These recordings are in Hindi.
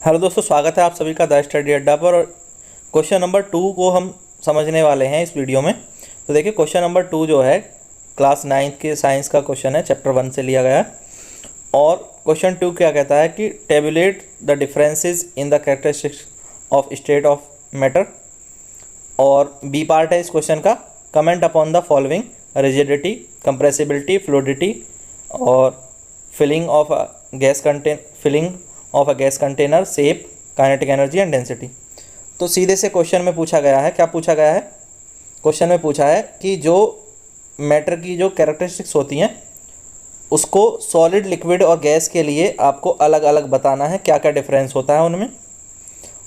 हेलो दोस्तों, स्वागत है आप सभी का द स्टडी अड्डा पर। और क्वेश्चन नंबर 2 को हम समझने वाले हैं इस वीडियो में। तो देखिए, क्वेश्चन नंबर 2 जो है क्लास 9th के साइंस का क्वेश्चन है, चैप्टर 1 से लिया गया है। और क्वेश्चन 2 क्या कहता है कि tabulate the differences in the characteristics of state of matter. और बी पार्ट है इस क्वेश्चन का, comment upon the following: rigidity, compressibility, fluidity और filling of a gas container, shape, kinetic energy and density. तो सीधे से क्वेश्चन में पूछा गया है, क्या पूछा गया है? क्वेश्चन में पूछा है कि जो मैटर की जो कैरेक्टरिस्टिक्स होती हैं उसको सॉलिड, लिक्विड और गैस के लिए आपको अलग अलग बताना है, क्या क्या डिफरेंस होता है उनमें।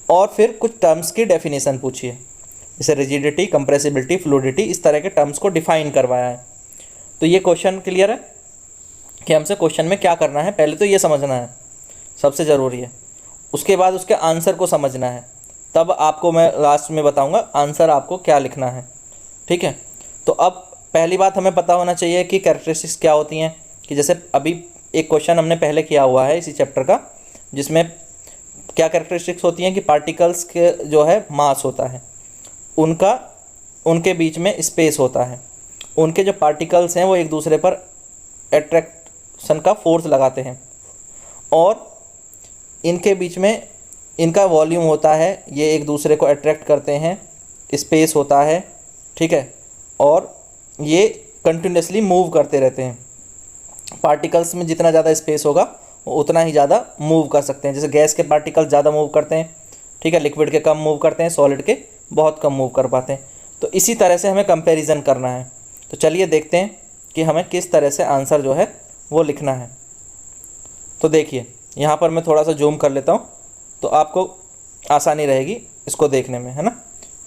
और फिर कुछ टर्म्स की डेफिनेशन पूछी है, जैसे रिजिडिटी, कंप्रेसिबिलिटी, फ्लूइडिटी, इस तरह के टर्म्स को डिफाइन करवाया है। तो ये क्वेश्चन क्लियर है कि हमसे क्वेश्चन में क्या करना है। पहले तो ये समझना है, सबसे ज़रूरी है। उसके बाद उसके आंसर को समझना है, तब आपको मैं लास्ट में बताऊंगा आंसर आपको क्या लिखना है। ठीक है, तो अब पहली बात हमें पता होना चाहिए कि कैरेक्टरिस्टिक्स क्या होती हैं। कि जैसे अभी एक क्वेश्चन हमने पहले किया हुआ है इसी चैप्टर का, जिसमें क्या कैरेक्टरिस्टिक्स होती हैं कि पार्टिकल्स के जो है मास होता है, उनके बीच में स्पेस होता है, उनके जो पार्टिकल्स हैं वो एक दूसरे पर अट्रैक्शन का फोर्स लगाते हैं, और इनके बीच में इनका वॉल्यूम होता है, ये एक दूसरे को अट्रैक्ट करते हैं, स्पेस होता है। ठीक है, और ये कंटिन्यूसली मूव करते रहते हैं। पार्टिकल्स में जितना ज़्यादा स्पेस होगा वो उतना ही ज़्यादा मूव कर सकते हैं। जैसे गैस के पार्टिकल्स ज़्यादा मूव करते हैं, ठीक है, लिक्विड के कम मूव करते हैं, सॉलिड के बहुत कम मूव कर पाते हैं। तो इसी तरह से हमें कंपैरिजन करना है। तो चलिए देखते हैं कि हमें किस तरह से आंसर जो है वो लिखना है। तो देखिए, यहाँ पर मैं थोड़ा सा जूम कर लेता हूँ तो आपको आसानी रहेगी इसको देखने में, है ना।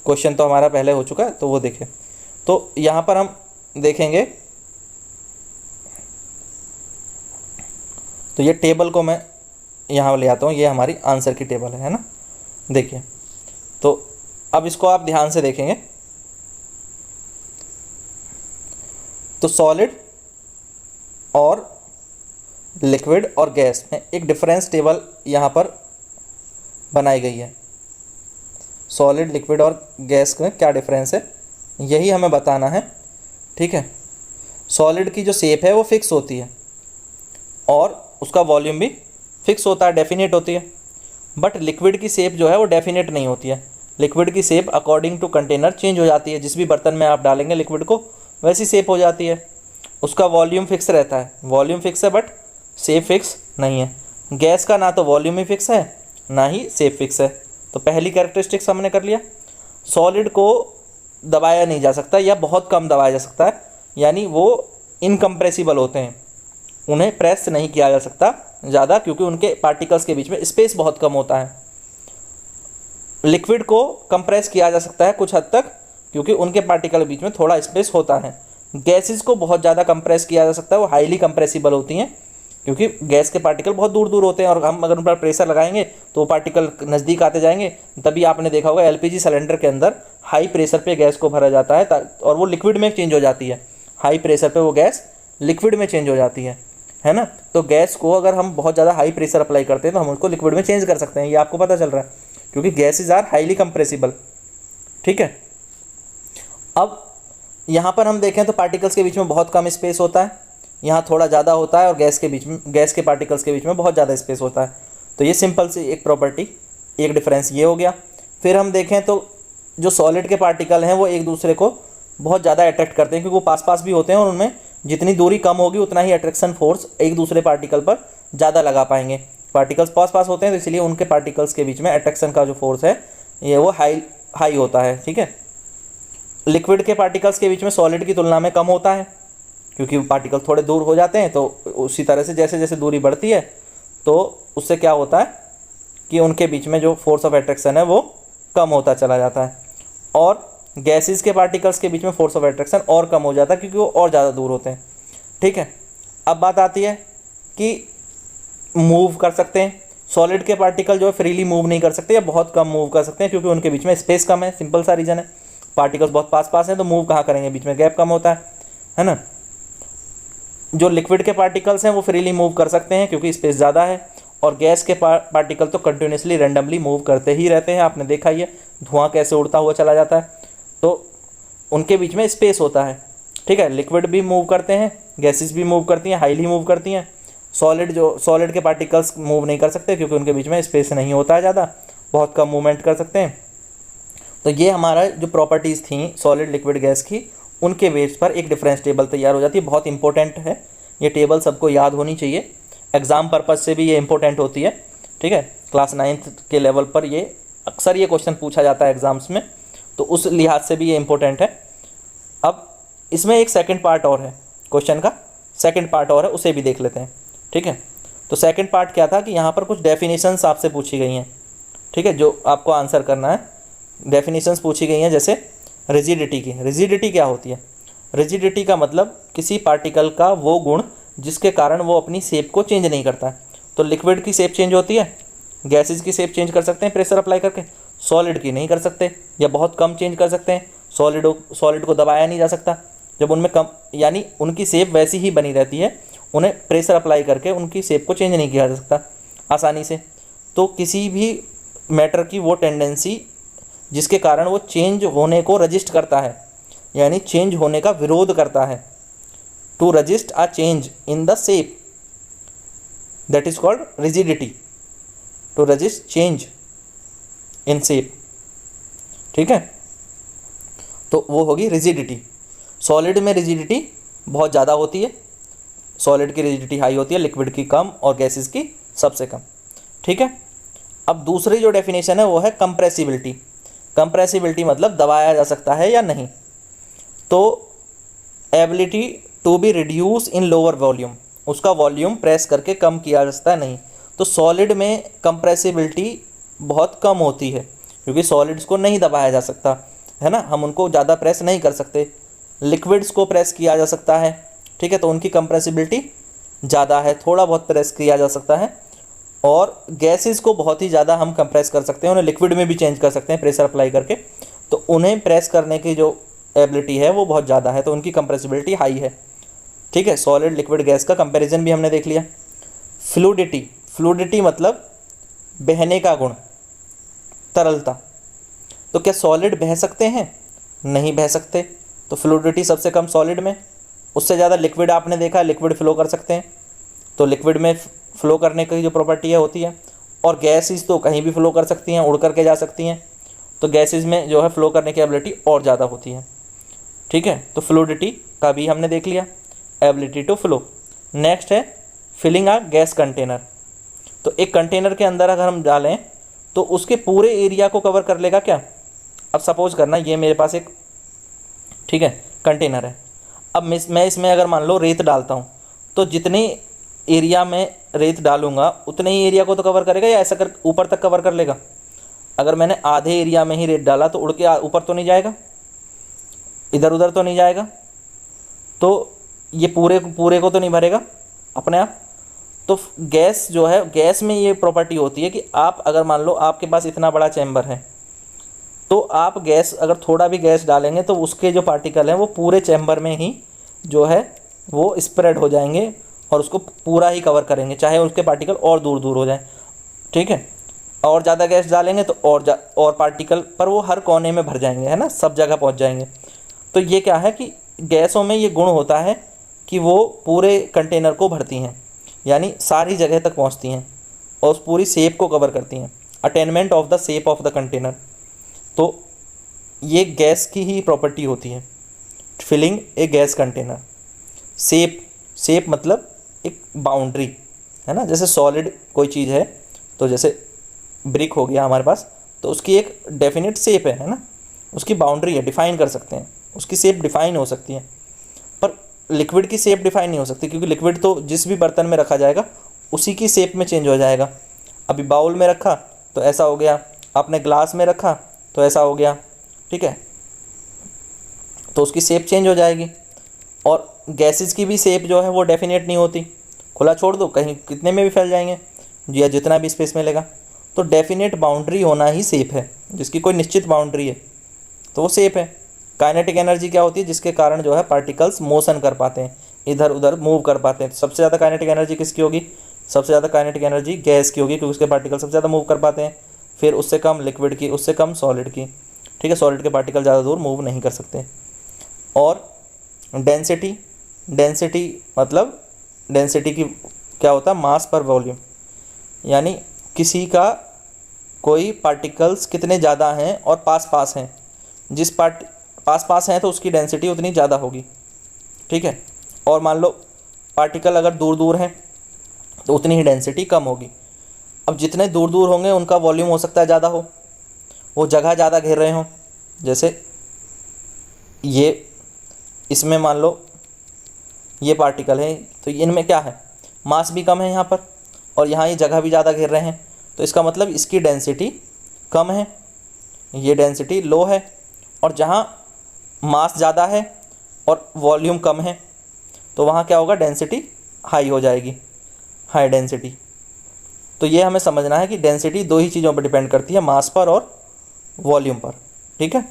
क्वेश्चन तो हमारा पहले हो चुका है, तो वो देखें। तो यहाँ पर हम देखेंगे, तो ये टेबल को मैं यहाँ ले आता हूँ, ये हमारी आंसर की टेबल है ना। देखिए, तो अब इसको आप ध्यान से देखेंगे तो सॉलिड और लिक्विड और गैस में एक डिफरेंस टेबल यहाँ पर बनाई गई है। सॉलिड, लिक्विड और गैस में क्या डिफरेंस है, यही हमें बताना है। ठीक है, सॉलिड की जो शेप है वो फिक्स होती है और उसका वॉल्यूम भी फिक्स होता है, डेफिनेट होती है। बट लिक्विड की शेप जो है वो डेफिनेट नहीं होती है। लिक्विड की shape according to container change हो जाती है। जिस भी बर्तन में आप डालेंगे लिक्विड को वैसी शेप हो जाती है। उसका वॉल्यूम फिक्स रहता है, वॉल्यूम फिक्स है बट शेप फिक्स नहीं है। गैस का ना तो वॉल्यूम ही फिक्स है ना ही शेप फिक्स है। तो पहली कैरेक्टरिस्टिक्स हमने कर लिया। सॉलिड को दबाया नहीं जा सकता या बहुत कम दबाया जा सकता है, यानी वो इनकम्प्रेसिबल होते हैं, उन्हें प्रेस नहीं किया जा सकता ज़्यादा, क्योंकि उनके पार्टिकल्स के बीच में स्पेस बहुत कम होता है। लिक्विड को कंप्रेस किया जा सकता है कुछ हद तक, क्योंकि उनके पार्टिकल के बीच में थोड़ा स्पेस होता है। गैसेस को बहुत ज़्यादा कंप्रेस किया जा सकता है, वो हाईली कंप्रेसिबल होती हैं, क्योंकि गैस के पार्टिकल बहुत दूर दूर होते हैं और हम अगर उन पर प्रेशर लगाएंगे तो वो पार्टिकल नज़दीक आते जाएंगे। तभी आपने देखा होगा एलपीजी सिलेंडर के अंदर हाई प्रेशर पे गैस को भरा जाता है और वो लिक्विड में चेंज हो जाती है। हाई प्रेशर पे वो गैस लिक्विड में चेंज हो जाती है ना। तो गैस को अगर हम बहुत ज़्यादा हाई प्रेशर अप्लाई करते हैं तो हम उसको लिक्विड में चेंज कर सकते हैं, ये आपको पता चल रहा है, क्योंकि गैसेज आर हाईली कंप्रेसिबल। ठीक है, अब यहाँ पर हम देखें तो पार्टिकल्स के बीच में बहुत कम स्पेस होता है, यहाँ थोड़ा ज़्यादा होता है, और गैस के पार्टिकल्स के बीच में बहुत ज़्यादा स्पेस होता है। तो ये सिंपल सी एक प्रॉपर्टी, एक डिफरेंस ये हो गया। फिर हम देखें तो जो सॉलिड के पार्टिकल हैं वो एक दूसरे को बहुत ज़्यादा अट्रैक्ट करते हैं, क्योंकि वो पास पास भी होते हैं और उनमें जितनी दूरी कम होगी उतना ही अट्रैक्शन फोर्स एक दूसरे पार्टिकल पर ज़्यादा लगा पाएंगे। पार्टिकल्स पास पास होते हैं तो इसलिए उनके पार्टिकल्स के बीच में अट्रैक्शन का जो फोर्स है ये वो हाई होता है। ठीक है, लिक्विड के पार्टिकल्स के बीच में सॉलिड की तुलना में कम होता है, क्योंकि पार्टिकल थोड़े दूर हो जाते हैं। तो उसी तरह से जैसे जैसे दूरी बढ़ती है तो उससे क्या होता है कि उनके बीच में जो फोर्स ऑफ अट्रैक्शन है वो कम होता चला जाता है, और गैसेस के पार्टिकल्स के बीच में फोर्स ऑफ अट्रैक्शन और कम हो जाता है, क्योंकि वो और ज़्यादा दूर होते हैं। ठीक है, अब बात आती है कि मूव कर सकते हैं। सॉलिड के पार्टिकल जो है फ्रीली मूव नहीं कर सकते या बहुत कम मूव कर सकते हैं, क्योंकि उनके बीच में स्पेस कम है। सिंपल सा रीज़न है, पार्टिकल्स बहुत पास पास हैं तो मूव कहाँ करेंगे, बीच में गैप कम होता है ना। जो लिक्विड के पार्टिकल्स हैं वो फ्रीली मूव कर सकते हैं क्योंकि स्पेस ज़्यादा है, और गैस के पार्टिकल तो कंटिन्यूसली रैंडमली मूव करते ही रहते हैं, आपने देखा ही है धुआं कैसे उड़ता हुआ चला जाता है, तो उनके बीच में स्पेस होता है। ठीक है, लिक्विड भी मूव करते हैं, गैसेस भी मूव करती हैं, हाईली मूव करती हैं। सॉलिड के पार्टिकल्स मूव नहीं कर सकते क्योंकि उनके बीच में स्पेस नहीं होता है ज़्यादा, बहुत कम मूवमेंट कर सकते हैं। तो ये हमारा जो प्रॉपर्टीज़ थी सॉलिड लिक्विड गैस की, उनके बेस पर एक डिफरेंस टेबल तैयार हो जाती है। बहुत इंपॉर्टेंट है ये टेबल, सबको याद होनी चाहिए, एग्ज़ाम पर्पज़ से भी ये इंपॉर्टेंट होती है। ठीक है, क्लास 9th के लेवल पर ये अक्सर ये क्वेश्चन पूछा जाता है एग्ज़ाम्स में, तो उस लिहाज से भी ये इंपॉर्टेंट है। अब इसमें एक सेकंड पार्ट और है, क्वेश्चन का सेकंड पार्ट और है, उसे भी देख लेते हैं। ठीक है, तो सेकंड पार्ट क्या था कि यहाँ पर कुछ डेफिनेशंस आपसे पूछी गई हैं। ठीक है, जो आपको आंसर करना है, डेफिनेशंस पूछी गई हैं। जैसे रिजिडिटी की, रिजिडिटी क्या होती है? रिजिडिटी का मतलब किसी पार्टिकल का वो गुण जिसके कारण वो अपनी शेप को चेंज नहीं करता है। तो लिक्विड की शेप चेंज होती है, गैसेस की शेप चेंज कर सकते हैं प्रेशर अप्लाई करके, सॉलिड की नहीं कर सकते या बहुत कम चेंज कर सकते हैं। सॉलिड को दबाया नहीं जा सकता, जब उनमें कम, यानी उनकी शेप वैसी ही बनी रहती है, उन्हें प्रेशर अप्लाई करके उनकी शेप को चेंज नहीं किया जा सकता आसानी से। तो किसी भी मैटर की वो टेंडेंसी जिसके कारण वो चेंज होने को रजिस्ट करता है, यानी चेंज होने का विरोध करता है, to resist a change in the shape, that is called rigidity, to resist change in shape. ठीक है, तो वो होगी रिजिडिटी। सॉलिड में रिजिडिटी बहुत ज़्यादा होती है, सॉलिड की रिजिडिटी हाई होती है, लिक्विड की कम और गैसेस की सबसे कम। ठीक है, अब दूसरी जो डेफिनेशन है वो है कंप्रेसिबिलिटी। कंप्रेसिबिलिटी मतलब दबाया जा सकता है या नहीं। तो ability to be reduce in lower volume, उसका वॉल्यूम प्रेस करके कम किया जा सकता है नहीं। तो सॉलिड में कंप्रेसिबिलिटी बहुत कम होती है क्योंकि सॉलिड्स को नहीं दबाया जा सकता है ना, हम उनको ज़्यादा प्रेस नहीं कर सकते। लिक्विड्स को प्रेस किया जा सकता है, ठीक है, तो उनकी कंप्रेसिबिलिटी ज़्यादा है, थोड़ा बहुत प्रेस किया जा सकता है। और गैसेस को बहुत ही ज़्यादा हम कंप्रेस कर सकते हैं, उन्हें लिक्विड में भी चेंज कर सकते हैं प्रेशर अप्लाई करके, तो उन्हें प्रेस करने की जो एबिलिटी है वो बहुत ज़्यादा है, तो उनकी कंप्रेसिबिलिटी हाई है। ठीक है, सॉलिड लिक्विड गैस का कंपैरिजन भी हमने देख लिया। फ्लूडिटी, फ्लूडिटी मतलब बहने का गुण, तरलता। तो क्या सॉलिड बह सकते हैं? नहीं बह सकते, तो फ्लूडिटी सबसे कम सॉलिड में। उससे ज़्यादा लिक्विड आपने देखा, लिक्विड फ्लो कर सकते हैं, तो लिक्विड में फ्लो करने की जो प्रॉपर्टी है होती है। और गैसेस तो कहीं भी फ्लो कर सकती हैं, उड़ करके जा सकती हैं, तो गैसेस में जो है फ्लो करने की एबिलिटी और ज़्यादा होती है। ठीक है, तो फ्लूडिटी का भी हमने देख लिया, एबिलिटी टू फ्लो। नेक्स्ट है फिलिंग अ गैस कंटेनर। तो एक कंटेनर के अंदर अगर हम डालें तो उसके पूरे एरिया को कवर कर लेगा क्या? अब सपोज करना ये मेरे पास एक, ठीक है, कंटेनर है। अब मैं इसमें अगर मान लो रेत डालता हूँ, तो जितने एरिया में रेत डालूंगा उतने ही एरिया को तो कवर करेगा या ऐसा कर ऊपर तक कवर कर लेगा? अगर मैंने आधे एरिया में ही रेत डाला तो उड़ के ऊपर तो नहीं जाएगा, इधर उधर तो नहीं जाएगा, तो ये पूरे को तो नहीं भरेगा अपने आप। तो गैस जो है, गैस में ये प्रॉपर्टी होती है कि आप अगर मान लो आपके पास इतना बड़ा चैम्बर है, तो आप गैस अगर थोड़ा भी गैस डालेंगे तो उसके जो पार्टिकल हैं वो पूरे चैम्बर में ही जो है वो स्प्रेड हो जाएंगे और उसको पूरा ही कवर करेंगे, चाहे उसके पार्टिकल और दूर दूर हो जाएं। ठीक है, और ज़्यादा गैस डालेंगे तो और पार्टिकल पर वो हर कोने में भर जाएंगे, है ना, सब जगह पहुंच जाएंगे। तो ये क्या है कि गैसों में ये गुण होता है कि वो पूरे कंटेनर को भरती हैं, यानी सारी जगह तक पहुंचती हैं और उस पूरी शेप को कवर करती हैं, attainment of the shape of the container. तो ये गैस की ही प्रॉपर्टी होती है, फिलिंग ए गैस कंटेनर। शेप मतलब एक बाउंड्री, है ना, जैसे सॉलिड कोई चीज़ है, तो जैसे ब्रिक हो गया हमारे पास, तो उसकी एक डेफिनेट शेप है ना, उसकी बाउंड्री है, डिफाइन कर सकते हैं, उसकी शेप डिफाइन हो सकती है। पर लिक्विड की शेप डिफाइन नहीं हो सकती क्योंकि लिक्विड तो जिस भी बर्तन में रखा जाएगा उसी की शेप में चेंज हो जाएगा। अभी बाउल में रखा तो ऐसा हो गया, आपने ग्लास में रखा तो ऐसा हो गया, ठीक है, तो उसकी शेप चेंज हो जाएगी। और गैसेस की भी शेप जो है वो डेफिनेट नहीं होती, खुला छोड़ दो कहीं कितने में भी फैल जाएंगे या जितना भी स्पेस मिलेगा। तो डेफिनेट बाउंड्री होना ही शेप है, जिसकी कोई निश्चित बाउंड्री है तो वो शेप है। काइनेटिक एनर्जी क्या होती है? जिसके कारण जो है पार्टिकल्स मोशन कर पाते हैं, इधर उधर मूव कर पाते हैं। सबसे ज़्यादा काइनेटिक एनर्जी किसकी होगी? सबसे ज़्यादा काइनेटिक एनर्जी गैस की होगी क्योंकि उसके पार्टिकल सबसे ज़्यादा मूव कर पाते हैं, फिर उससे कम लिक्विड की, उससे कम सॉलिड की। ठीक है, सॉलिड के पार्टिकल ज़्यादा दूर मूव नहीं कर सकते। और डेंसिटी, डेंसिटी मतलब डेंसिटी की क्या होता है, मास पर वॉल्यूम, यानी किसी का कोई पार्टिकल्स कितने ज़्यादा हैं और पास पास हैं, जिस पास पास हैं तो उसकी डेंसिटी उतनी ज़्यादा होगी। ठीक है, और मान लो पार्टिकल अगर दूर दूर हैं तो उतनी ही डेंसिटी कम होगी। अब जितने दूर दूर होंगे उनका वॉल्यूम हो सकता है ज़्यादा हो, वो जगह ज़्यादा घेर रहे हों। जैसे ये, इसमें मान लो ये पार्टिकल है तो इनमें क्या है, मास भी कम है यहाँ पर, और यहाँ ये जगह भी ज़्यादा घेर रहे हैं, तो इसका मतलब इसकी डेंसिटी कम है, ये डेंसिटी लो है। और जहाँ मास ज़्यादा है और वॉल्यूम कम है तो वहाँ क्या होगा, डेंसिटी हाई हो जाएगी, हाई डेंसिटी। तो ये हमें समझना है कि डेंसिटी दो ही चीज़ों पर डिपेंड करती है, मास पर और वॉल्यूम पर। ठीक है,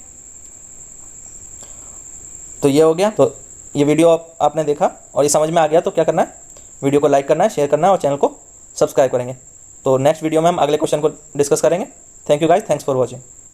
तो ये हो गया। तो ये वीडियो आपने देखा और ये समझ में आ गया तो क्या करना है, वीडियो को लाइक करना है, शेयर करना है और चैनल को सब्सक्राइब करेंगे। तो नेक्स्ट वीडियो में हम अगले क्वेश्चन को डिस्कस करेंगे। Thank you guys, thanks for watching.